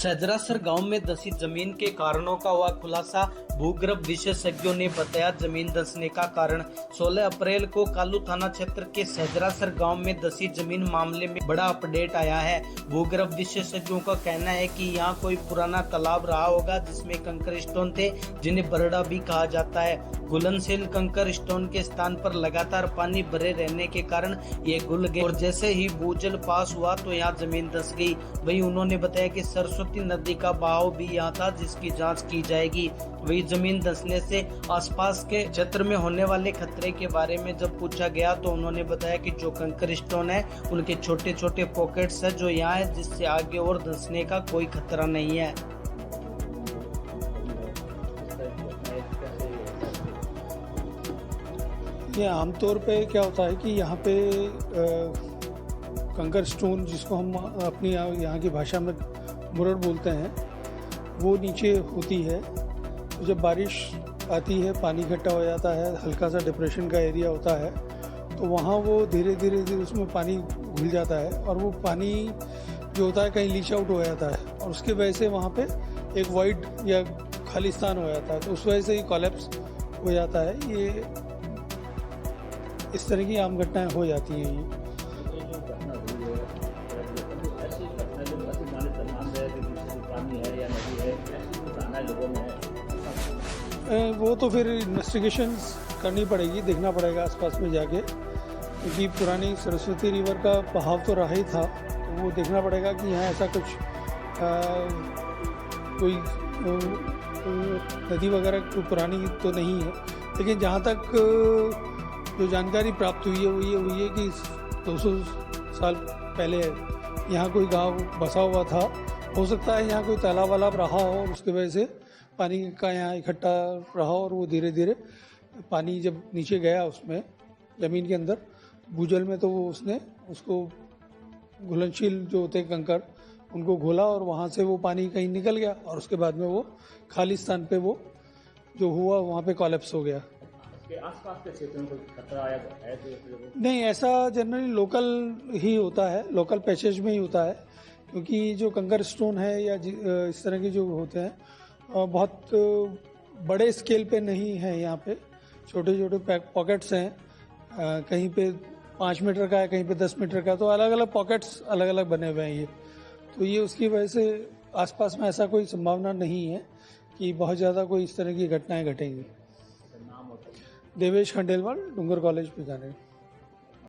सहजरासर गांव में धंसी जमीन के कारणों का हुआ खुलासा। भूगर्भ विशेषज्ञों ने बताया जमीन धंसने का कारण। 16 अप्रैल को कालू थाना क्षेत्र के सहजरासर गांव में धंसी जमीन मामले में बड़ा अपडेट आया है। भूगर्भ विशेषज्ञों का कहना है कि यहां कोई पुराना तालाब रहा होगा जिसमें कंकर स्टोन थे, जिन्हें बरड़ा भी कहा जाता है। घुलनशील कंकर स्टोन के स्थान पर लगातार पानी भरे रहने के कारण ये घुल गए और जैसे ही भूजल पास हुआ तो यहाँ जमीन धंस गई। वहीं उन्होंने बताया कि सरस्वती नदी का बहाव भी यहाँ था, जिसकी जांच की जाएगी। वही जमीन धंसने से आसपास के क्षेत्र में होने वाले खतरे के बारे में जब पूछा गया तो उन्होंने बताया कि जो कंकर स्टोन है उनके छोटे छोटे पॉकेट्स है जो यहाँ है, जिससे आगे और धंसने का कोई खतरा नहीं है। ये आमतौर पे क्या होता है कि यहाँ पे कंकर स्टोन, जिसको हम अपनी यहाँ की भाषा में मुरड़ बोलते हैं, वो नीचे होती है। तो जब बारिश आती है, पानी इकट्ठा हो जाता है, हल्का सा डिप्रेशन का एरिया होता है, तो वहाँ वो धीरे धीरे उसमें पानी घुल जाता है और वो पानी जो होता है कहीं लीच आउट हो जाता है और उसकी वजह से वहाँ पे एक वाइड या खालिस्तान हो जाता है, तो उस वजह से ही कोलैप्स हो जाता है। ये इस तरह की आम घटनाएं हो जाती हैं। वो तो फिर इन्वेस्टिगेशंस करनी पड़ेगी, देखना पड़ेगा आसपास में जाके, क्योंकि पुरानी सरस्वती रिवर का बहाव तो रहा ही था, तो वो देखना पड़ेगा कि यहाँ ऐसा कुछ कोई नदी वगैरह कोई पुरानी तो नहीं है। लेकिन जहाँ तक जो जानकारी प्राप्त हुई है वो ये हुई है कि 200 साल पहले यहाँ कोई गांव बसा हुआ था। हो सकता है यहाँ कोई तालाब वालाब रहा हो और उसकी वजह से पानी का यहाँ इकट्ठा रहा और वो धीरे धीरे पानी जब नीचे गया उसमें ज़मीन के अंदर भूजल में, तो वो उसने उसको घुलनशील जो होते कंकर उनको घोला और वहाँ से वो पानी कहीं निकल गया और उसके बाद में वो खाली स्थान पे वो जो हुआ वहाँ पे कोलैप्स हो गया। के आसपास के क्षेत्र में कोई खतरा आया है तो नहीं, ऐसा जनरली लोकल ही होता है, लोकल पैसेज में ही होता है, क्योंकि जो कंकर स्टोन है या इस तरह के जो होते हैं बहुत बड़े स्केल पे नहीं है। यहाँ पे छोटे छोटे पॉकेट्स हैं, कहीं पे 5 मीटर का है, कहीं पे 10 मीटर का, तो अलग अलग पॉकेट्स अलग अलग बने हुए हैं ये। तो ये उसकी वजह से आसपास में ऐसा कोई संभावना नहीं है कि बहुत ज़्यादा कोई इस तरह की घटनाएं घटेंगी। देवेश खंडेलवाल, डूंगर कॉलेज, बीकानेर।